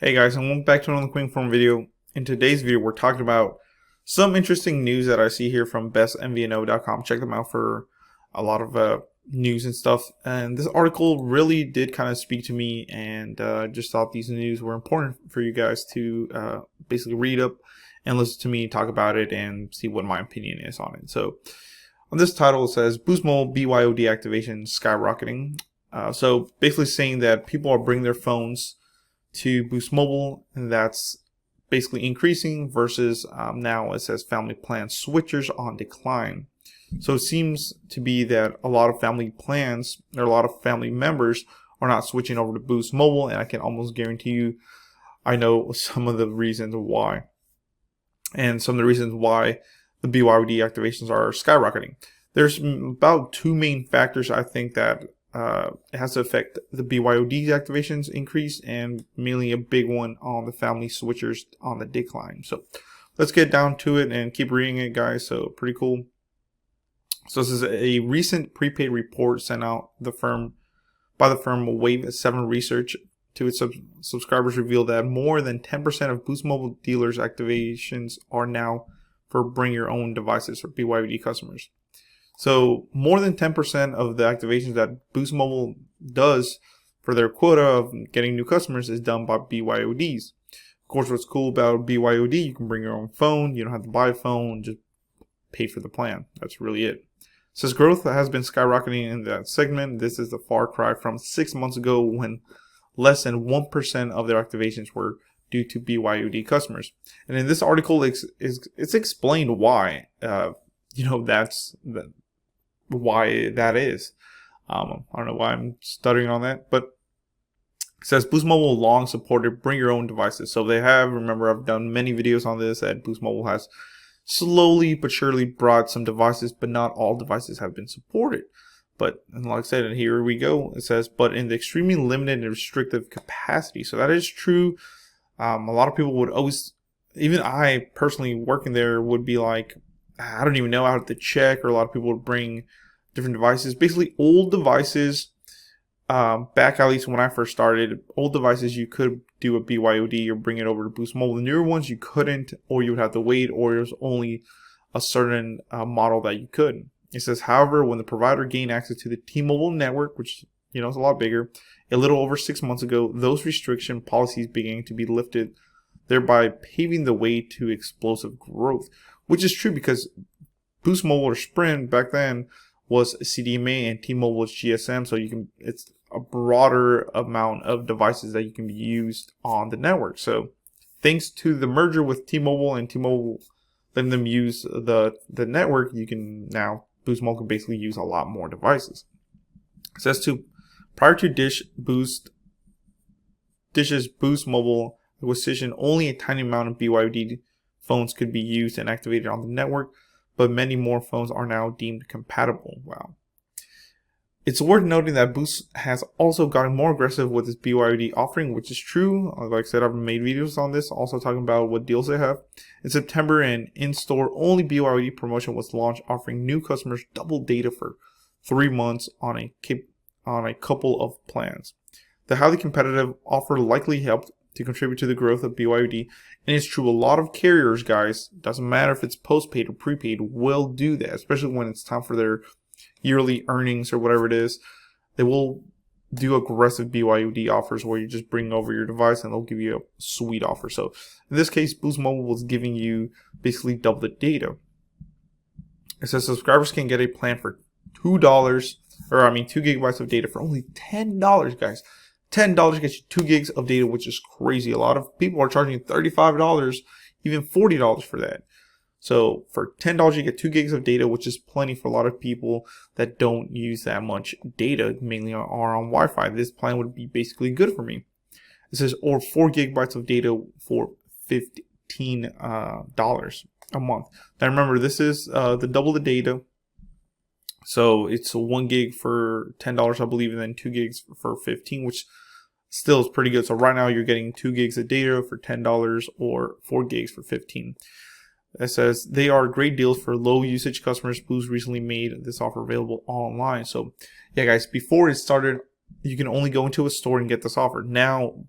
Hey guys, and welcome back to another Quick Inform video. In today's video, we're talking about some interesting news that I see here from bestmvno.com. Check them out for a lot of news and stuff. And this article really did kind of speak to me, and just thought these news were important for you guys to basically read up and listen to me talk about it and see what my opinion is on it. So on this title, it says Boost Mobile BYOD activation skyrocketing. So basically saying that people are bringing their phones to Boost Mobile, and that's basically increasing versus now it says family plan switchers on decline. So it seems to be that a lot of family plans or a lot of family members are not switching over to Boost Mobile, and I can almost guarantee you I know some of the reasons why. And some of the reasons why the BYOD activations are skyrocketing. There's about two main factors I think that it has to affect the BYOD activations increase, and mainly a big one on the family switchers on the decline. So let's get down to it and keep reading it, guys. So pretty cool. So this is a recent prepaid report sent out by the firm Wave 7 Research to its subscribers revealed that more than 10% of Boost Mobile dealers activations are now for bring your own devices for BYOD customers. So more than 10% of the activations that Boost Mobile does for their quota of getting new customers is done by BYODs. Of course, what's cool about BYOD, you can bring your own phone. You don't have to buy a phone, just pay for the plan. That's really it. It says growth has been skyrocketing in that segment. This is a far cry from 6 months ago when less than 1% of their activations were due to BYOD customers. And in this article, it's explained why. That's why that is. I don't know why I'm stuttering on that, but it says Boost Mobile long supported bring your own devices. So they have, remember, I've done many videos on this, that Boost Mobile has slowly but surely brought some devices, but not all devices have been supported. But and like I said, and here we go, it says, but in the extremely limited and restrictive capacity. So that is true. A lot of people would always, even I personally working there, would be like, I don't even know how to check, or a lot of people would bring different devices. Basically, old devices, back at least when I first started, old devices you could do a BYOD or bring it over to Boost Mobile. The newer ones you couldn't, or you would have to wait, or it was only a certain model that you could. It says, however, when the provider gained access to the T-Mobile network, which is a lot bigger, a little over 6 months ago, those restriction policies began to be lifted, thereby paving the way to explosive growth. Which is true, because Boost Mobile or Sprint back then was CDMA and T-Mobile was GSM, so it's a broader amount of devices that you can be used on the network. So thanks to the merger with T-Mobile and T-Mobile letting them use the network, you can now, Boost Mobile can basically use a lot more devices. It says prior to Dish's Boost Mobile acquisition, only a tiny amount of BYOD phones could be used and activated on the network, but many more phones are now deemed compatible. Wow. It's worth noting that Boost has also gotten more aggressive with its BYOD offering, which is true. Like I said, I've made videos on this, also talking about what deals they have. In September, an in-store only BYOD promotion was launched, offering new customers double data for 3 months on a couple of plans. The highly competitive offer likely helped to contribute to the growth of BYOD. And it's true, a lot of carriers, guys, doesn't matter if it's postpaid or prepaid, will do that, especially when it's time for their yearly earnings or whatever it is. They will do aggressive BYOD offers where you just bring over your device and they'll give you a sweet offer. So in this case, Boost Mobile was giving you basically double the data. It says subscribers can get a plan for $2 gigabytes of data for only $10, guys. $10 gets you 2 gigs of data, which is crazy. A lot of people are charging $35, even $40 for that. So for $10, you get 2 gigs of data, which is plenty for a lot of people that don't use that much data, mainly are on Wi-Fi. This plan would be basically good for me. It says, or 4 gigabytes of data for $15 a month. Now remember, this is the double the data. So it's 1 gig for $10, I believe, and then 2 gigs for $15, which still is pretty good. So right now you're getting 2 gigs of data for $10 or 4 gigs for $15. It says they are great deals for low usage customers. Boost recently made this offer available online. So yeah, guys, before it started, you can only go into a store and get this offer. Now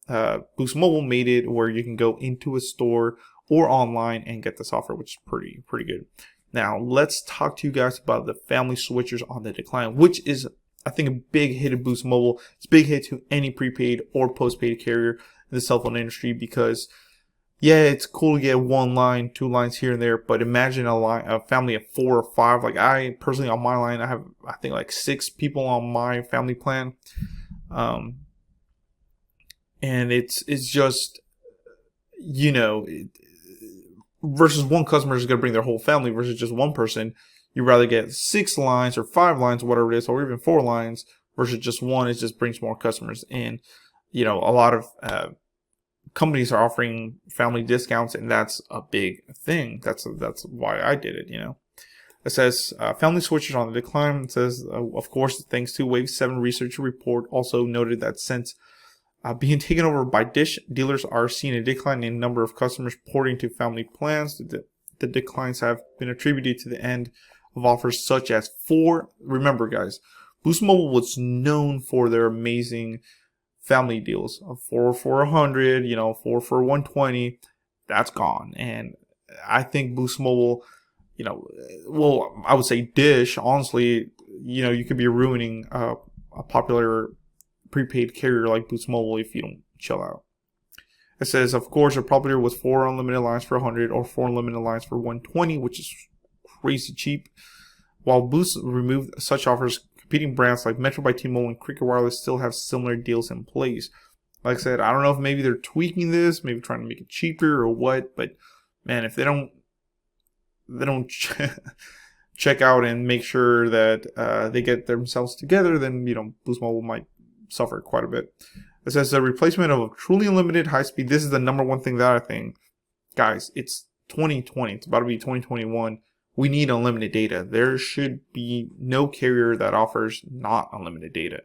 Boost Mobile made it where you can go into a store or online and get this offer, which is pretty good. Now let's talk to you guys about the family switchers on the decline, which is, I think, a big hit of Boost Mobile. It's a big hit to any prepaid or postpaid carrier in the cell phone industry, because yeah, it's cool to get one line, two lines here and there, but imagine a family of 4 or 5. Like I personally, on my line, I have, I think, like 6 people on my family plan, and it's just, you know, versus one customer is going to bring their whole family versus just one person. You'd rather get 6 lines or 5 lines, whatever it is, or even 4 lines versus just one. It just brings more customers, and you know, a lot of companies are offering family discounts, and that's a big thing. That's why I did it. You know, it says family switchers on the decline. It says, of course, thanks to Wave 7 research report, also noted that since being taken over by Dish, dealers are seeing a decline in number of customers porting to family plans. The declines have been attributed to the end of offers such as remember guys, Boost Mobile was known for their amazing family deals of 4 for 100, you know, 4 for 120. That's gone. And I think Boost Mobile, you know, well, I would say Dish, honestly, you know, you could be ruining a popular prepaid carrier like Boost Mobile if you don't chill out. It says, of course, a popular was 4 unlimited lines for 100 or 4 unlimited lines for 120, which is crazy cheap. While Boost removed such offers, competing brands like Metro by T-Mobile and Cricket Wireless still have similar deals in place. Like I said, I don't know if maybe they're tweaking this, maybe trying to make it cheaper or what, but man, if they don't check out and make sure that they get themselves together, then, you know, Boost Mobile might suffer quite a bit. It says the replacement of a truly unlimited high speed. This is the number one thing that I think, guys, it's 2020. It's about to be 2021. We need unlimited data. There should be no carrier that offers not unlimited data.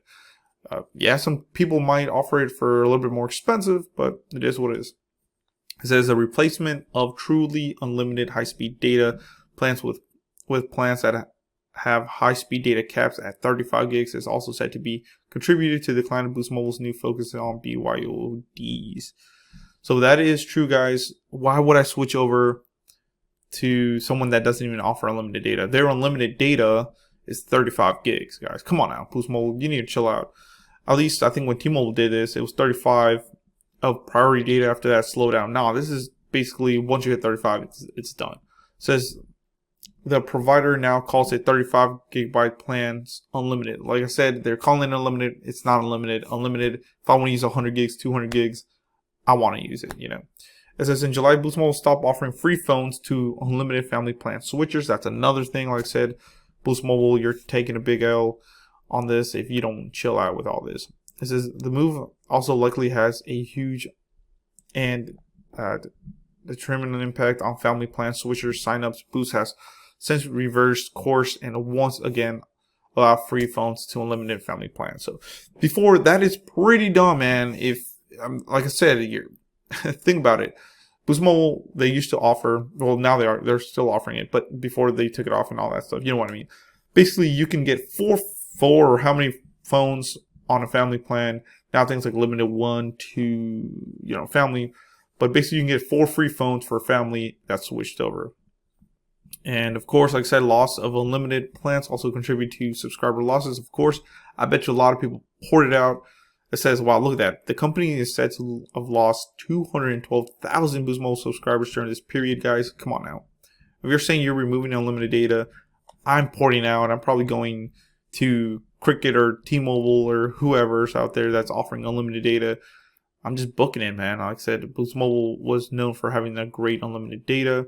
Yeah, some people might offer it for a little bit more expensive, but it is what it is. It says a replacement of truly unlimited high-speed data plans with plans that have high-speed data caps at 35 gigs is also said to be contributed to the decline of Boost Mobile's new focus on BYODs. So that is true, guys. Why would I switch over to someone that doesn't even offer unlimited data? Their unlimited data is 35 gigs, guys. Come on now, Boost Mobile, you need to chill out. At least I think when T-Mobile did this, it was 35 of priority data. After that, slow down. Now this is basically once you hit 35, it's done. It says the provider now calls it 35 gigabyte plans unlimited. Like I said, they're calling it unlimited. It's not unlimited. Unlimited, if I want to use 100 gigs, 200 gigs, I want to use it, you know. It says in July, Boost Mobile stopped offering free phones to unlimited family plan switchers. That's another thing. Like I said, Boost Mobile, you're taking a big L on this if you don't chill out with all this. It says the move also likely has a huge and determinant impact on family plan switchers signups. Boost has since reversed course and once again allow free phones to unlimited family plans. So before, that is pretty dumb, man. If like I said, think about it. Boost Mobile, they used to offer, well, now they're still offering it, but before they took it off and all that stuff, you know what I mean. Basically, you can get four or how many phones on a family plan. Now things like limited 1, 2, you know, family, but basically you can get 4 free phones for a family that switched over. And of course, like I said, loss of unlimited plans also contribute to subscriber losses. Of course, I bet you a lot of people ported out. It says, wow, look at that. The company is said to have lost 212,000 Boost Mobile subscribers during this period, guys. Come on now. If you're saying you're removing unlimited data, I'm porting out. I'm probably going to Cricket or T-Mobile or whoever's out there that's offering unlimited data. I'm just booking it, man. Like I said, Boost Mobile was known for having that great unlimited data.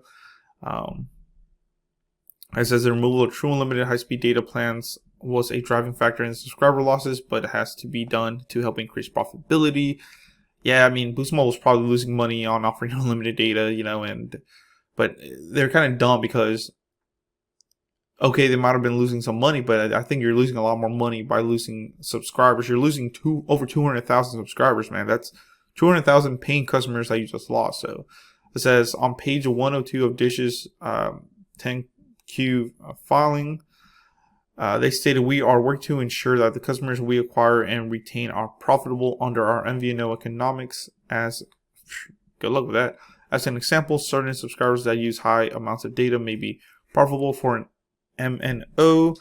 It says the removal of true unlimited high-speed data plans was a driving factor in subscriber losses, but it has to be done to help increase profitability. Yeah, I mean, Boost Mobile is probably losing money on offering unlimited data, you know, but they're kind of dumb because, okay, they might have been losing some money, but I think you're losing a lot more money by losing subscribers. You're losing over 200,000 subscribers, man. That's 200,000 paying customers that you just lost. So it says on page 102 of Dish's 10Q filing, They stated, "We are working to ensure that the customers we acquire and retain are profitable under our MVNO economics. As good luck with that. As an example, certain subscribers that use high amounts of data may be profitable for an MNO,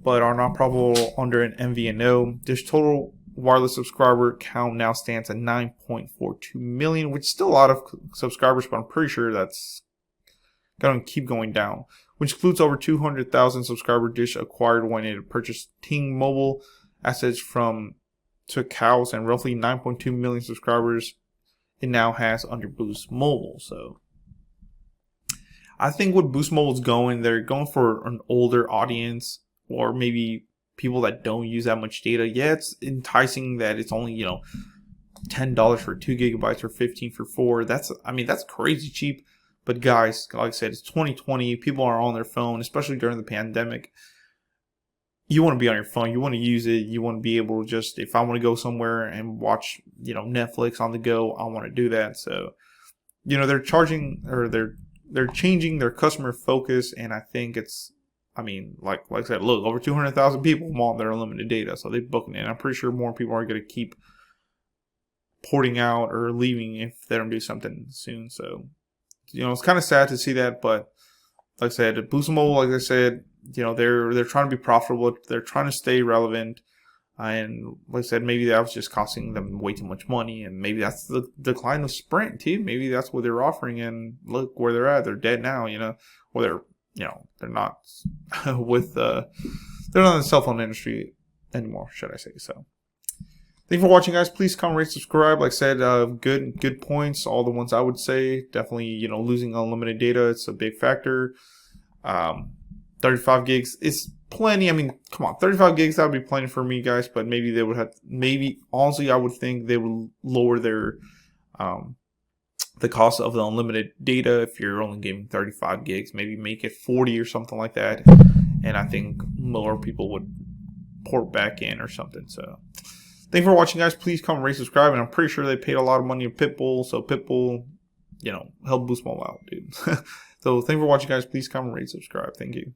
but are not profitable under an MVNO. This total wireless subscriber count now stands at 9.42 million, which is still a lot of subscribers, but I'm pretty sure that's going to keep going down, which includes over 200,000 subscriber Dish acquired when it purchased T-Mobile assets from Tucows, and roughly 9.2 million subscribers it now has under Boost Mobile." So I think what Boost Mobile's going, they're going for an older audience, or maybe people that don't use that much data. Yeah, it's enticing that it's only, $10 for 2 gigabytes or 15 for 4. That's crazy cheap. But guys, like I said, it's 2020. People are on their phone, especially during the pandemic. You want to be on your phone. You want to use it. You want to be able to just, if I want to go somewhere and watch, Netflix on the go, I want to do that. So, they're charging, or they're changing their customer focus, and I think it's, like I said, look, over 200,000 people want their unlimited data, so they're booking it. I'm pretty sure more people are going to keep porting out or leaving if they don't do something soon. So, it's kind of sad to see that, but like I said, Boost Mobile, like I said, they're trying to be profitable. They're trying to stay relevant. And like I said, maybe that was just costing them way too much money, and maybe that's the decline of Sprint too. Maybe that's what they're offering, and look where they're at. They're dead now, or they're not with they're not in the cell phone industry anymore, should I say? So, thank you for watching, guys. Please comment, rate, subscribe. Like I said, good points. All the ones I would say. Definitely, losing unlimited data, it's a big factor. 35 gigs is plenty. Come on, 35 gigs, that would be plenty for me, guys. But maybe they would honestly, I would think they would lower their the cost of the unlimited data if you're only giving 35 gigs. Maybe make it 40 or something like that. And I think more people would port back in or something. So, thank you for watching, guys. Please comment, rate, subscribe. And I'm pretty sure they paid a lot of money to Pitbull. So Pitbull, help Boost Mobile out, dude. So, thank you for watching, guys. Please comment, rate, subscribe. Thank you.